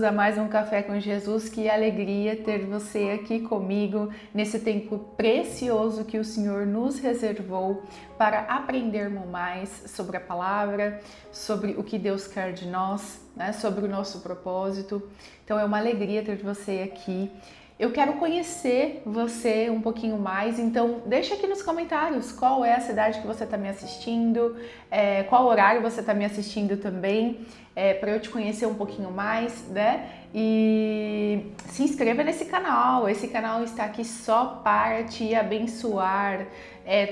a mais um Café com Jesus. Que alegria ter você aqui comigo nesse tempo precioso que o Senhor nos reservou para aprendermos mais sobre a palavra, sobre o que Deus quer de nós, né? Sobre o nosso propósito. Então é uma alegria ter você aqui. Eu quero conhecer você um pouquinho mais, então deixa aqui nos comentários qual é a cidade que você está me assistindo, qual horário você está me assistindo também, para eu te conhecer um pouquinho mais, né? E se inscreva nesse canal, esse canal está aqui só para te abençoar.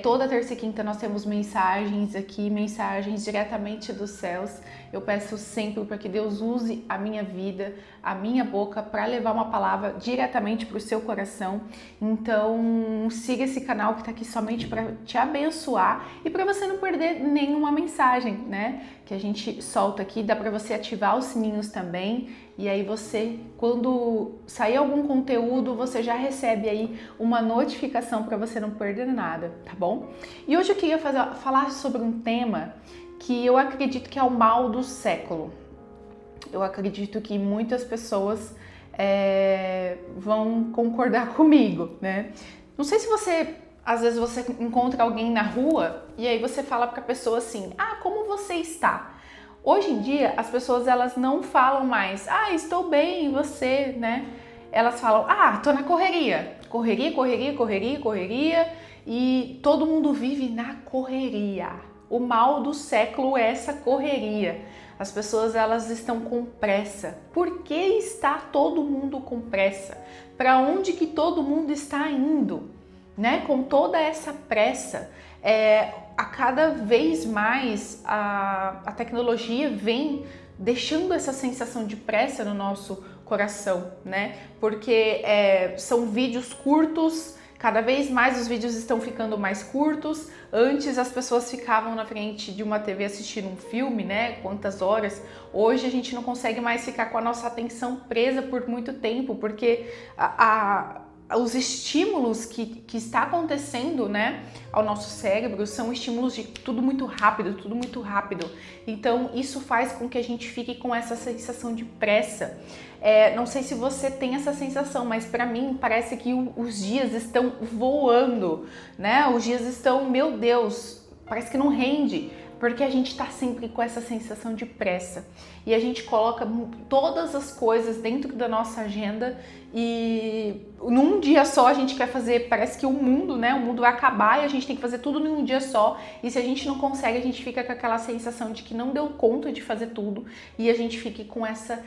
Toda terça e quinta nós temos mensagens aqui, mensagens diretamente dos céus. Eu peço sempre para que Deus use a minha vida, a minha boca, para levar uma palavra diretamente para o seu coração. Então siga esse canal que está aqui somente para te abençoar e para você não perder nenhuma mensagem, né? Que a gente solta aqui, dá para você ativar os sininhos também. E aí você, quando sair algum conteúdo, você já recebe aí uma notificação para você não perder nada, tá bom? E hoje eu queria falar sobre um tema que eu acredito que é o mal do século. Eu acredito que muitas pessoas vão concordar comigo, né? Não sei se às vezes você encontra alguém na rua e aí você fala para a pessoa assim: ah, como você está? Hoje em dia, as pessoas elas não falam mais, ah, estou bem, e você, né? Elas falam, ah, tô na correria. Correria, e todo mundo vive na correria. O mal do século é essa correria. As pessoas elas estão com pressa. Por que está todo mundo com pressa? Para onde que todo mundo está indo? Né? Com toda essa pressa, a cada vez mais a tecnologia vem deixando essa sensação de pressa no nosso coração, né? Porque são vídeos curtos, cada vez mais os vídeos estão ficando mais curtos. Antes as pessoas ficavam na frente de uma TV assistindo um filme, né? Quantas horas? Hoje a gente não consegue mais ficar com a nossa atenção presa por muito tempo, porque os estímulos que está acontecendo, né, ao nosso cérebro são estímulos de tudo muito rápido. Então isso faz com que a gente fique com essa sensação de pressa. Não sei se você tem essa sensação, mas para mim parece que os dias estão voando, né? Os dias estão, meu Deus, parece que não rende. Porque a gente está sempre com essa sensação de pressa e a gente coloca todas as coisas dentro da nossa agenda e num dia só a gente quer fazer, parece que o mundo, né? O mundo vai acabar e a gente tem que fazer tudo num dia só, e se a gente não consegue, a gente fica com aquela sensação de que não deu conta de fazer tudo e a gente fica com essa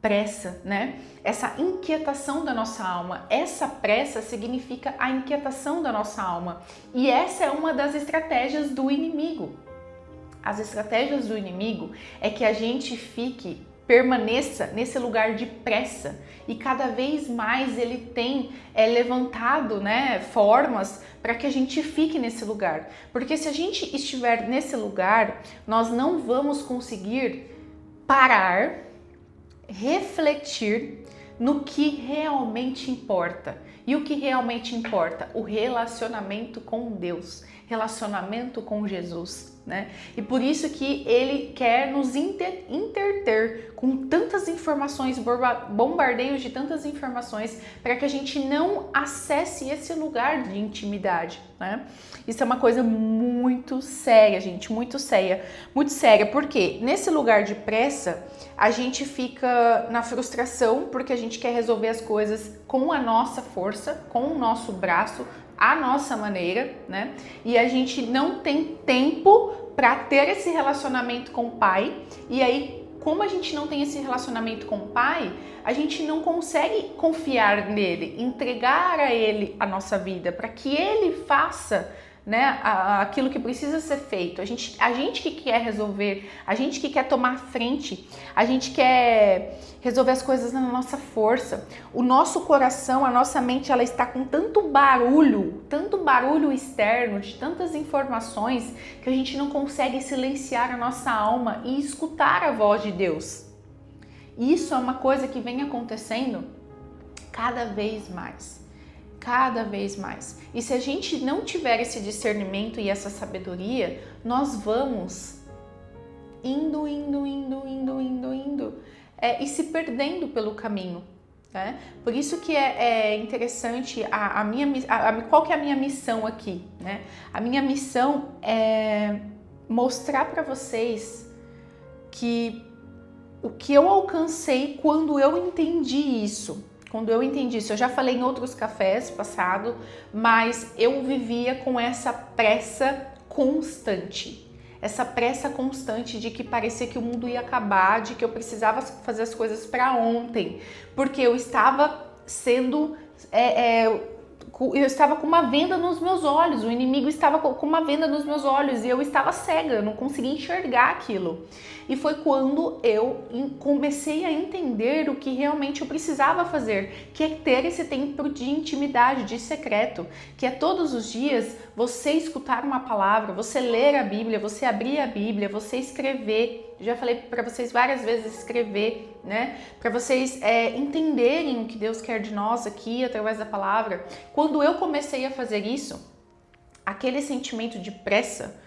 pressa, né? Essa inquietação da nossa alma. Essa pressa significa a inquietação da nossa alma, e essa é uma das estratégias do inimigo. As estratégias do inimigo é que a gente permaneça nesse lugar de pressa, e cada vez mais ele tem levantado, né, formas para que a gente fique nesse lugar. Porque se a gente estiver nesse lugar, nós não vamos conseguir parar, refletir no que realmente importa. E o que realmente importa? O relacionamento com Deus, relacionamento com Jesus, né? E por isso que ele quer nos interter com tantas informações, bombardeios de tantas informações, para que a gente não acesse esse lugar de intimidade, né? Isso é uma coisa muito séria, gente, muito séria, porque nesse lugar de pressa, a gente fica na frustração, porque a gente quer resolver as coisas com a nossa força, com o nosso braço, a nossa maneira, né? E a gente não tem tempo para ter esse relacionamento com o Pai. E aí, como a gente não tem esse relacionamento com o Pai, a gente não consegue confiar nele, entregar a Ele a nossa vida, para que Ele faça, né, aquilo que precisa ser feito. A gente que quer resolver, a gente que quer tomar frente, a gente quer resolver as coisas na nossa força. O nosso coração, a nossa mente, ela está com tanto barulho externo, de tantas informações, que a gente não consegue silenciar a nossa alma e escutar a voz de Deus. Isso é uma coisa que vem acontecendo cada vez mais. E se a gente não tiver esse discernimento e essa sabedoria, nós vamos indo. e se perdendo pelo caminho. Né? Por isso que é interessante qual que é a minha missão aqui, né? A minha missão é mostrar para vocês que o que eu alcancei quando eu entendi isso. Eu já falei em outros cafés passado, mas eu vivia com essa pressa constante. Essa pressa constante de que parecia que o mundo ia acabar, de que eu precisava fazer as coisas para ontem, porque eu estava sendo... eu estava com uma venda nos meus olhos, o inimigo estava com uma venda nos meus olhos e eu estava cega, eu não conseguia enxergar aquilo. E foi quando eu comecei a entender o que realmente eu precisava fazer, que é ter esse tempo de intimidade, de secreto, que é todos os dias você escutar uma palavra, você ler a Bíblia, você abrir a Bíblia, você escrever. Já falei para vocês várias vezes escrever, né? Para vocês entenderem o que Deus quer de nós aqui através da palavra. Quando eu comecei a fazer isso, aquele sentimento de pressa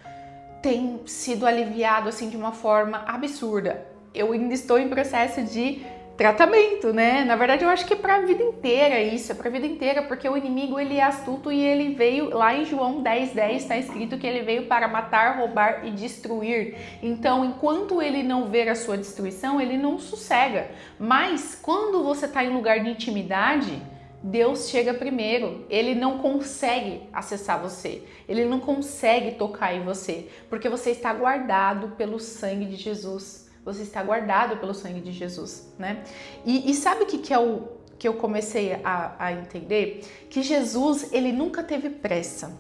tem sido aliviado assim de uma forma absurda. Eu ainda estou em processo de tratamento, né? Na verdade, eu acho que é para a vida inteira isso, é para a vida inteira, porque o inimigo ele é astuto e ele veio, lá em João 10:10 está escrito que ele veio para matar, roubar e destruir. Então, enquanto ele não ver a sua destruição, ele não sossega. Mas quando você está em um lugar de intimidade, Deus chega primeiro, ele não consegue acessar você, ele não consegue tocar em você, porque você está guardado pelo sangue de Jesus, você está guardado pelo sangue de Jesus, né? E sabe o que é o que eu comecei a entender? Que Jesus, ele nunca teve pressa.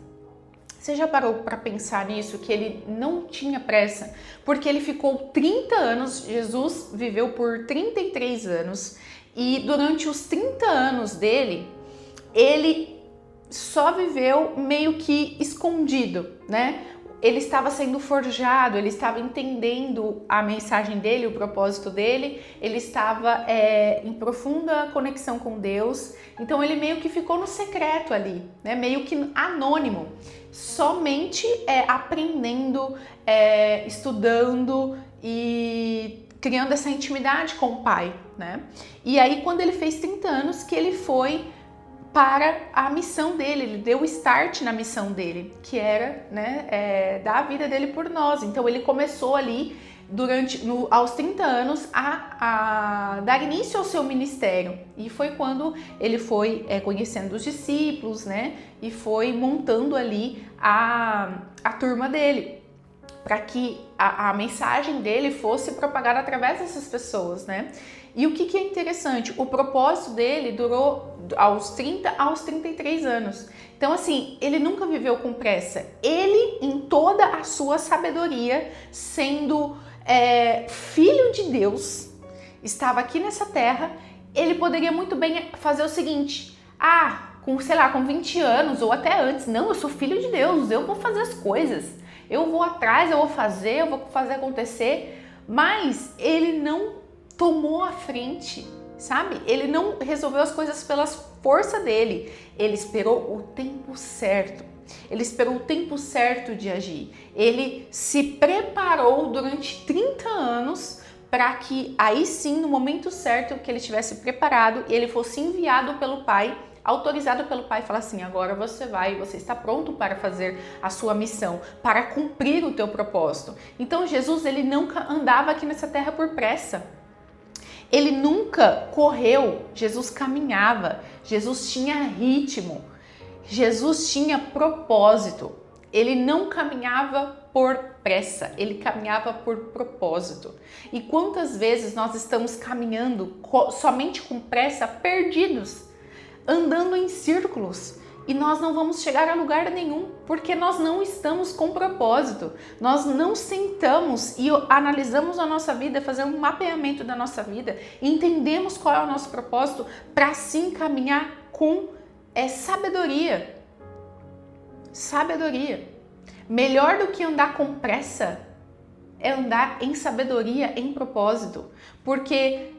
Você já parou para pensar nisso, que ele não tinha pressa? Porque ele ficou 30 anos, Jesus viveu por 33 anos, e durante os 30 anos dele, ele só viveu meio que escondido, né? Ele estava sendo forjado, ele estava entendendo a mensagem dele, o propósito dele, ele estava em profunda conexão com Deus, então ele meio que ficou no secreto ali, né? Meio que anônimo, somente aprendendo, estudando e criando essa intimidade com o Pai, né? E aí quando ele fez 30 anos que ele foi para a missão dele, ele deu o start na missão dele, que era, né, dar a vida dele por nós. Então ele começou ali aos 30 anos a dar início ao seu ministério, e foi quando ele foi conhecendo os discípulos, né, e foi montando ali a turma dele, para que a mensagem dele fosse propagada através dessas pessoas, né? E o que é interessante, o propósito dele durou aos 30 aos 33 anos. Então, assim, ele nunca viveu com pressa. Ele, em toda a sua sabedoria, sendo filho de Deus, estava aqui nessa terra, ele poderia muito bem fazer o seguinte: com 20 anos ou até antes, não, eu sou filho de Deus, eu vou fazer as coisas, eu vou atrás, eu vou fazer acontecer, mas ele não tomou a frente, sabe? Ele não resolveu as coisas pela força dele, ele esperou o tempo certo. Ele esperou o tempo certo de agir. Ele se preparou durante 30 anos para que aí sim, no momento certo, que ele estivesse preparado e ele fosse enviado pelo Pai, autorizado pelo Pai, falar assim: agora você está pronto para fazer a sua missão, para cumprir o teu propósito. Então Jesus, ele nunca andava aqui nessa terra por pressa. Ele nunca correu, Jesus caminhava, Jesus tinha ritmo, Jesus tinha propósito. Ele não caminhava por pressa, ele caminhava por propósito. E quantas vezes nós estamos caminhando somente com pressa, perdidos, andando em círculos, e nós não vamos chegar a lugar nenhum, porque nós não estamos com propósito. Nós não sentamos e analisamos a nossa vida, fazemos um mapeamento da nossa vida, e entendemos qual é o nosso propósito, para assim caminhar com sabedoria. Sabedoria. Melhor do que andar com pressa é andar em sabedoria, em propósito, porque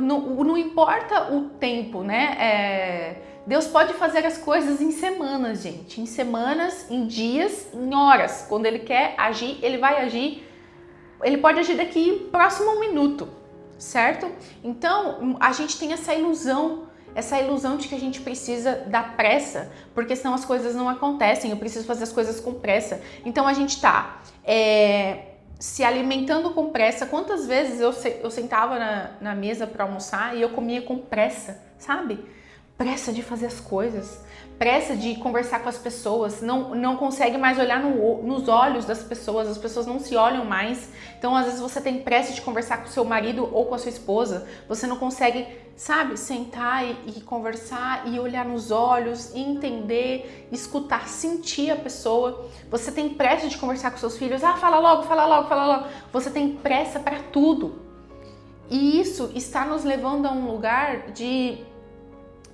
não importa o tempo, né? Deus pode fazer as coisas em semanas, gente. Em semanas, em dias, em horas. Quando Ele quer agir, Ele vai agir. Ele pode agir daqui próximo a um minuto. certo? Então, a gente tem essa ilusão de que a gente precisa da pressa, porque senão as coisas não acontecem, eu preciso fazer as coisas com pressa. Então, a gente tá se alimentando com pressa. Quantas vezes eu sentava na mesa para almoçar e eu comia com pressa, sabe? Pressa de fazer as coisas, pressa de conversar com as pessoas, não consegue mais olhar nos olhos das pessoas, as pessoas não se olham mais. Então, às vezes você tem pressa de conversar com o seu marido ou com a sua esposa, você não consegue, sabe, sentar e conversar e olhar nos olhos, e entender, escutar, sentir a pessoa. Você tem pressa de conversar com seus filhos, fala logo, fala logo, fala logo. Você tem pressa para tudo. E isso está nos levando a um lugar de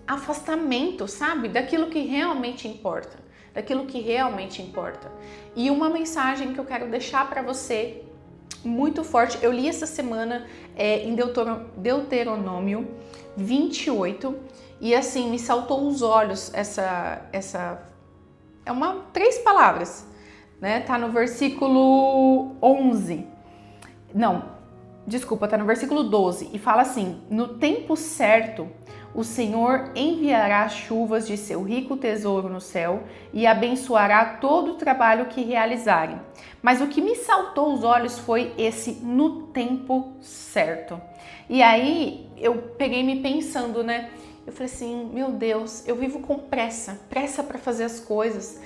afastamento, sabe? Daquilo que realmente importa. Daquilo que realmente importa. E uma mensagem que eu quero deixar para você muito forte, eu li essa semana em Deuteronômio 28 e assim, me saltou os olhos essa é 3 palavras, né? Tá no versículo 11. Não, desculpa, tá no versículo 12 e fala assim: no tempo certo o Senhor enviará chuvas de seu rico tesouro no céu e abençoará todo o trabalho que realizarem. Mas o que me saltou os olhos foi esse no tempo certo. E aí eu peguei me pensando, né? Eu falei assim, meu Deus, eu vivo com pressa para fazer as coisas,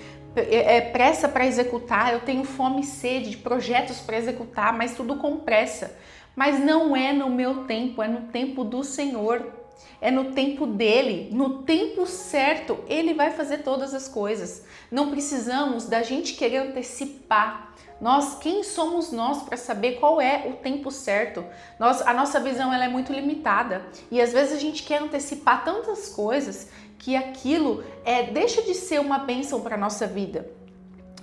pressa para executar, eu tenho fome e sede de projetos para executar, mas tudo com pressa. Mas não é no meu tempo, é no tempo do Senhor. É no tempo dele, no tempo certo, ele vai fazer todas as coisas. Não precisamos da gente querer antecipar. Quem somos nós para saber qual é o tempo certo? A nossa visão ela é muito limitada e às vezes a gente quer antecipar tantas coisas que aquilo deixa de ser uma bênção para a nossa vida.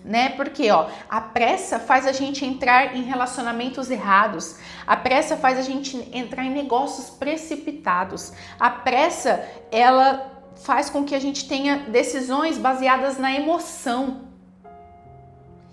Né? Porque a pressa faz a gente entrar em relacionamentos errados, a pressa faz a gente entrar em negócios precipitados, a pressa ela faz com que a gente tenha decisões baseadas na emoção.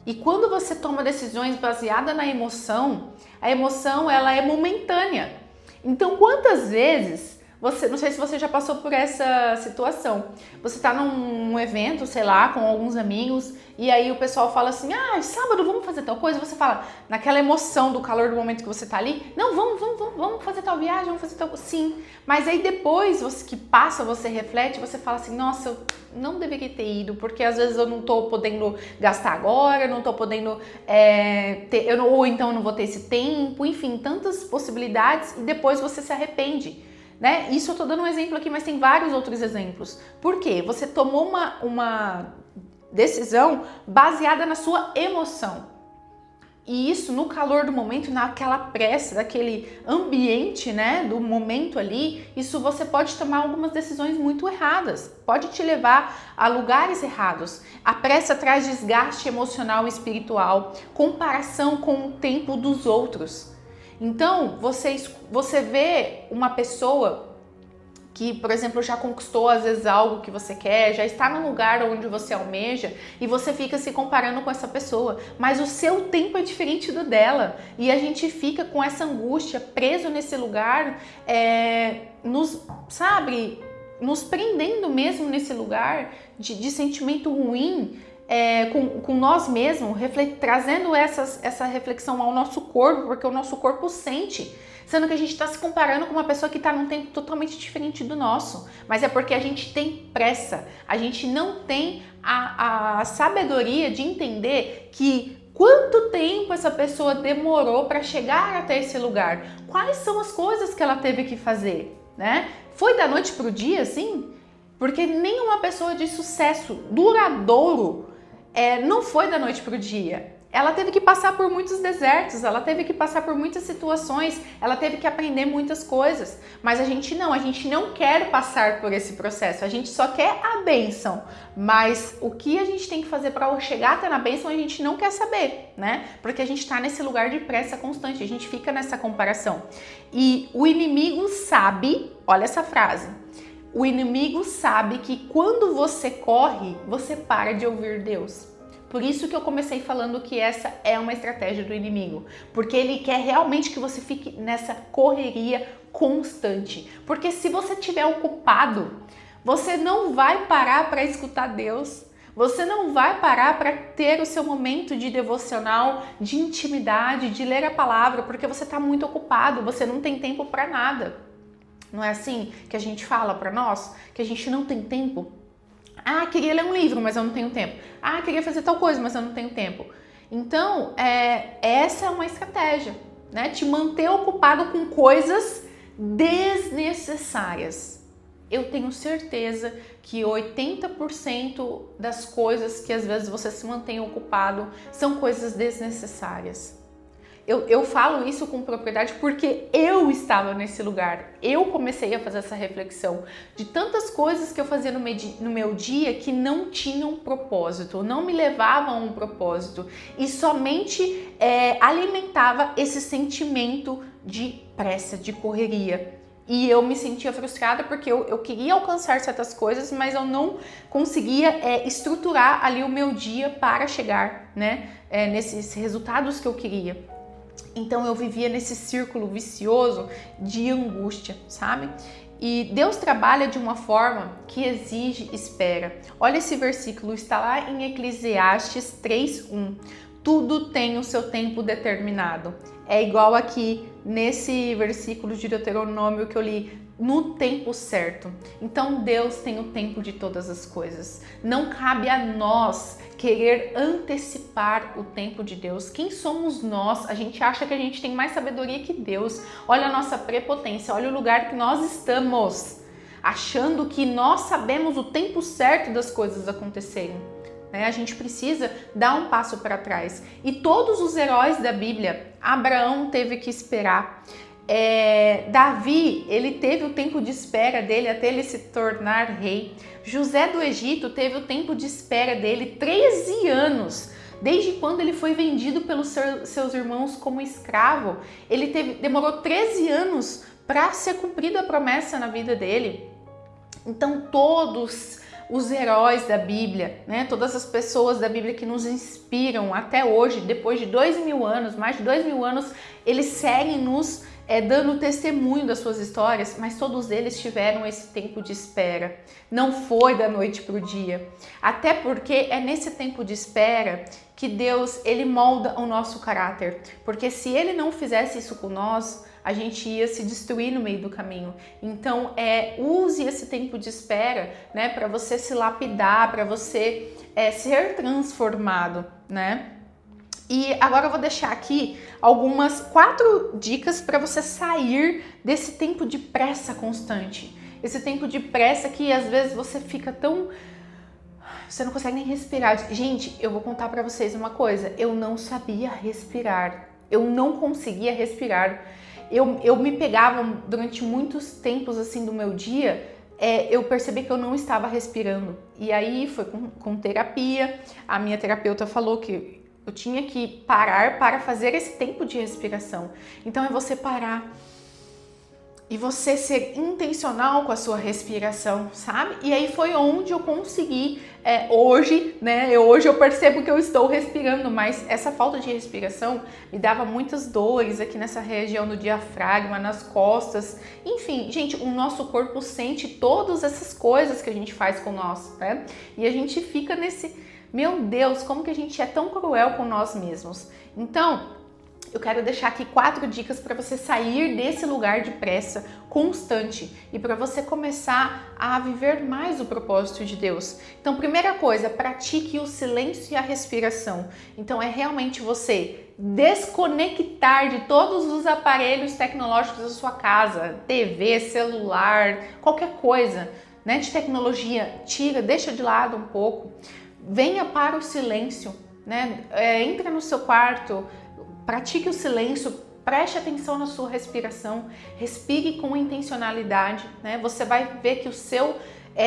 E quando você toma decisões baseadas na emoção, a emoção ela é momentânea. Então, quantas vezes não sei se você já passou por essa situação. Você tá num evento, sei lá, com alguns amigos, e aí o pessoal fala assim, sábado vamos fazer tal coisa. Você fala, naquela emoção do calor do momento que você tá ali, não, vamos fazer tal viagem, vamos fazer tal coisa. Sim, mas aí depois você reflete, você fala assim, nossa, eu não deveria ter ido, porque às vezes eu não tô podendo gastar agora, eu não tô podendo ou então eu não vou ter esse tempo, enfim, tantas possibilidades, e depois você se arrepende. Né? Isso eu tô dando um exemplo aqui, mas tem vários outros exemplos. Por quê? Você tomou uma decisão baseada na sua emoção. E isso no calor do momento, naquela pressa, daquele ambiente, né, do momento ali, isso você pode tomar algumas decisões muito erradas. Pode te levar a lugares errados. A pressa traz desgaste emocional e espiritual, comparação com o tempo dos outros. Então, você vê uma pessoa que, por exemplo, já conquistou às vezes algo que você quer, já está no lugar onde você almeja e você fica se comparando com essa pessoa, mas o seu tempo é diferente do dela e a gente fica com essa angústia, preso nesse lugar, nos prendendo mesmo nesse lugar de sentimento ruim, com nós mesmos, trazendo essa reflexão ao nosso corpo, porque o nosso corpo sente, sendo que a gente está se comparando com uma pessoa que está num tempo totalmente diferente do nosso, mas é porque a gente tem pressa, a gente não tem a sabedoria de entender que quanto tempo essa pessoa demorou para chegar até esse lugar, quais são as coisas que ela teve que fazer, né? Foi da noite para o dia, assim? Porque nenhuma pessoa de sucesso duradouro não foi da noite para o dia. Ela teve que passar por muitos desertos, ela teve que passar por muitas situações, ela teve que aprender muitas coisas. Mas a gente não quer passar por esse processo, a gente só quer a bênção. Mas o que a gente tem que fazer para chegar até na bênção a gente não quer saber, né? Porque a gente está nesse lugar de pressa constante, a gente fica nessa comparação. E o inimigo sabe, olha essa frase, o inimigo sabe que quando você corre, você para de ouvir Deus. Por isso que eu comecei falando que essa é uma estratégia do inimigo, porque ele quer realmente que você fique nessa correria constante. Porque se você estiver ocupado, você não vai parar para escutar Deus, você não vai parar para ter o seu momento de devocional, de intimidade, de ler a palavra, porque você está muito ocupado, você não tem tempo para nada. Não é assim que a gente fala para nós, que a gente não tem tempo? Ah, queria ler um livro, mas eu não tenho tempo. Ah, queria fazer tal coisa, mas eu não tenho tempo. Então, essa é uma estratégia, né? Te manter ocupado com coisas desnecessárias. Eu tenho certeza que 80% das coisas que às vezes você se mantém ocupado são coisas desnecessárias. Eu falo isso com propriedade porque eu estava nesse lugar. Eu comecei a fazer essa reflexão de tantas coisas que eu fazia no meu dia que não tinham propósito, não me levavam a um propósito e somente alimentava esse sentimento de pressa, de correria. E eu me sentia frustrada porque eu queria alcançar certas coisas, mas eu não conseguia estruturar ali o meu dia para chegar, né, nesses resultados que eu queria. Então eu vivia nesse círculo vicioso de angústia, sabe? E Deus trabalha de uma forma que exige espera. Olha esse versículo, está lá em Eclesiastes 3:1. Tudo tem o seu tempo determinado. É igual aqui nesse versículo de Deuteronômio que eu li, no tempo certo. Então Deus tem o tempo de todas as coisas. Não cabe a nós querer antecipar o tempo de Deus. Quem somos nós? A gente acha que a gente tem mais sabedoria que Deus. Olha a nossa prepotência, olha o lugar que nós estamos, achando que nós sabemos o tempo certo das coisas acontecerem. A gente precisa dar um passo para trás. E todos os heróis da Bíblia, Abraão teve que esperar. Davi, ele teve o tempo de espera dele até ele se tornar rei. José do Egito teve o tempo de espera dele 13 anos, desde quando ele foi vendido pelos seus irmãos como escravo. Demorou 13 anos para ser cumprida a promessa na vida dele. Então todos os heróis da Bíblia, né? Todas as pessoas da Bíblia que nos inspiram até hoje, depois de 2000 anos, mais de 2000 anos, eles seguem nos dando testemunho das suas histórias, mas todos eles tiveram esse tempo de espera. Não foi da noite para o dia. Até porque é nesse tempo de espera que Deus, ele molda o nosso caráter. Porque se ele não fizesse isso com nós, a gente ia se destruir no meio do caminho. Então, use esse tempo de espera, né, para você se lapidar, para você ser transformado, né? E agora eu vou deixar aqui algumas 4 dicas para você sair desse tempo de pressa constante. Esse tempo de pressa que às vezes você fica tão... Você não consegue nem respirar. Gente, eu vou contar para vocês uma coisa. Eu não sabia respirar. Eu não conseguia respirar. Eu me pegava durante muitos tempos assim do meu dia, eu percebi que eu não estava respirando. E aí foi com terapia. A minha terapeuta falou que eu tinha que parar para fazer esse tempo de respiração. Então é você parar e você ser intencional com a sua respiração, sabe? E aí foi onde eu consegui, hoje, né? Hoje eu percebo que eu estou respirando, mas essa falta de respiração me dava muitas dores aqui nessa região do diafragma, nas costas. Enfim, gente, o nosso corpo sente todas essas coisas que a gente faz com nós, né? E a gente fica nesse... Meu Deus, como que a gente é tão cruel com nós mesmos? Então, eu quero deixar aqui 4 dicas para você sair desse lugar de pressa constante e para você começar a viver mais o propósito de Deus. Então, primeira coisa, pratique o silêncio e a respiração. Então, é realmente você desconectar de todos os aparelhos tecnológicos da sua casa, TV, celular, qualquer coisa, né, de tecnologia, deixa de lado um pouco. Venha para o silêncio, né? Entra no seu quarto, pratique o silêncio, preste atenção na sua respiração, respire com intencionalidade, né? Você vai ver que o seu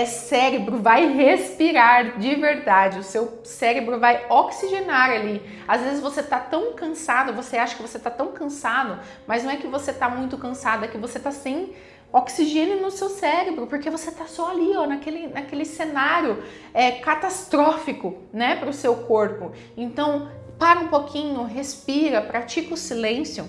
cérebro vai respirar de verdade, o seu cérebro vai oxigenar ali. Às vezes você tá tão cansado, você acha que você tá tão cansado, mas não é que você tá muito cansado, é que você tá sem oxigênio no seu cérebro, porque você tá só ali, ó, naquele cenário catastrófico, né, para o seu corpo. Então, para um pouquinho, respira, pratica o silêncio.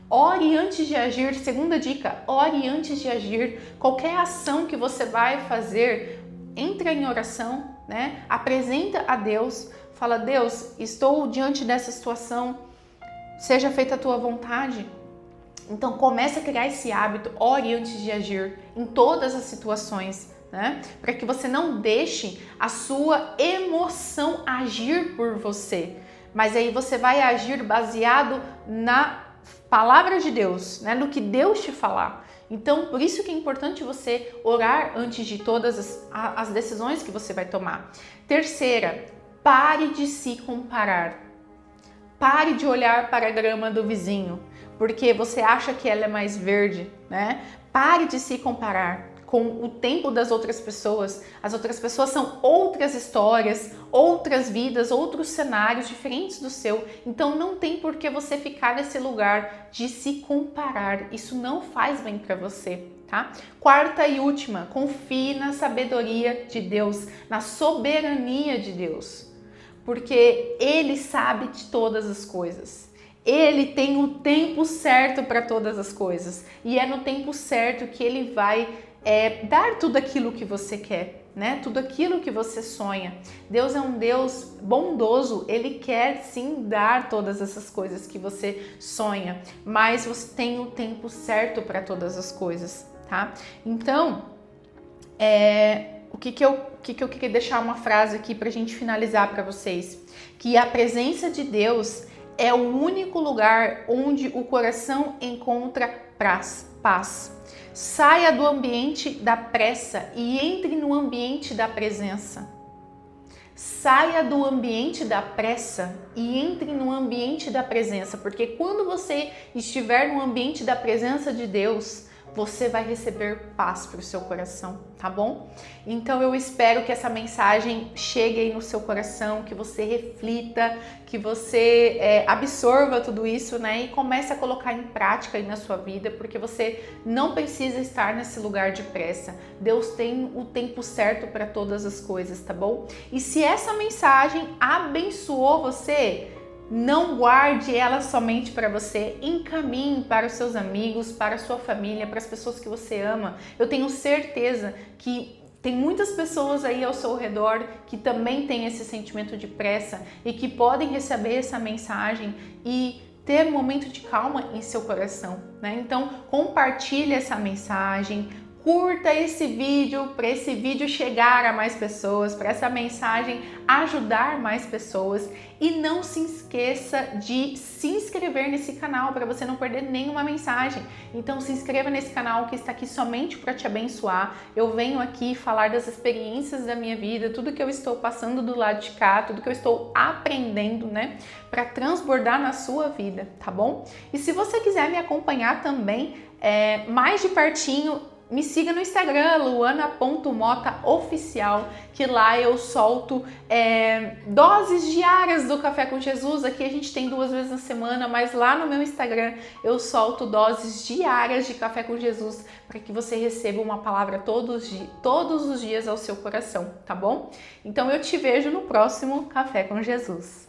Ore antes de agir. Segunda dica, ore antes de agir. Qualquer ação que você vai fazer, entra em oração, né? Apresenta a Deus. Fala, Deus, estou diante dessa situação, seja feita a tua vontade. Então comece a criar esse hábito, ore antes de agir em todas as situações, né? Para que você não deixe a sua emoção agir por você. Mas aí você vai agir baseado na palavra de Deus, né? No que Deus te falar. Então, por isso que é importante você orar antes de todas as decisões que você vai tomar. Terceira, pare de se comparar. Pare de olhar para a grama do vizinho, porque você acha que ela é mais verde, né? Pare de se comparar com o tempo das outras pessoas. As outras pessoas são outras histórias, outras vidas, outros cenários diferentes do seu. Então não tem por que você ficar nesse lugar de se comparar. Isso não faz bem para você, tá? Quarta e última, confie na sabedoria de Deus, na soberania de Deus. Porque Ele sabe de todas as coisas. Ele tem o tempo certo para todas as coisas. E é no tempo certo que Ele vai dar tudo aquilo que você quer, né? Tudo aquilo que você sonha. Deus é um Deus bondoso, Ele quer sim dar todas essas coisas que você sonha, mas você tem o tempo certo para todas as coisas, tá? Então, o que eu queria deixar uma frase aqui para a gente finalizar para vocês, que a presença de Deus é o único lugar onde o coração encontra paz. Saia do ambiente da pressa e entre no ambiente da presença. Saia do ambiente da pressa e entre no ambiente da presença, porque quando você estiver no ambiente da presença de Deus, você vai receber paz para o seu coração, tá bom? Então eu espero que essa mensagem chegue aí no seu coração, que você reflita, que você absorva tudo isso, né? E comece a colocar em prática aí na sua vida, porque você não precisa estar nesse lugar de pressa. Deus tem o tempo certo para todas as coisas, tá bom? E se essa mensagem abençoou você, não guarde ela somente para você, encaminhe para os seus amigos, para a sua família, para as pessoas que você ama. Eu tenho certeza que tem muitas pessoas aí ao seu redor que também têm esse sentimento de pressa e que podem receber essa mensagem e ter um momento de calma em seu coração, né? Então, compartilhe essa mensagem, curta esse vídeo para esse vídeo chegar a mais pessoas, para essa mensagem ajudar mais pessoas, e não se esqueça de se inscrever nesse canal para você não perder nenhuma mensagem. Então se inscreva nesse canal que está aqui somente para te abençoar. Eu venho aqui falar das experiências da minha vida, tudo que eu estou passando do lado de cá, tudo que eu estou aprendendo, né, para transbordar na sua vida, tá bom? E se você quiser me acompanhar também mais de pertinho, me siga no Instagram, luana.motaoficial, que lá eu solto doses diárias do Café com Jesus. Aqui a gente tem 2 vezes na semana, mas lá no meu Instagram eu solto doses diárias de Café com Jesus para que você receba uma palavra todos os dias ao seu coração, tá bom? Então eu te vejo no próximo Café com Jesus.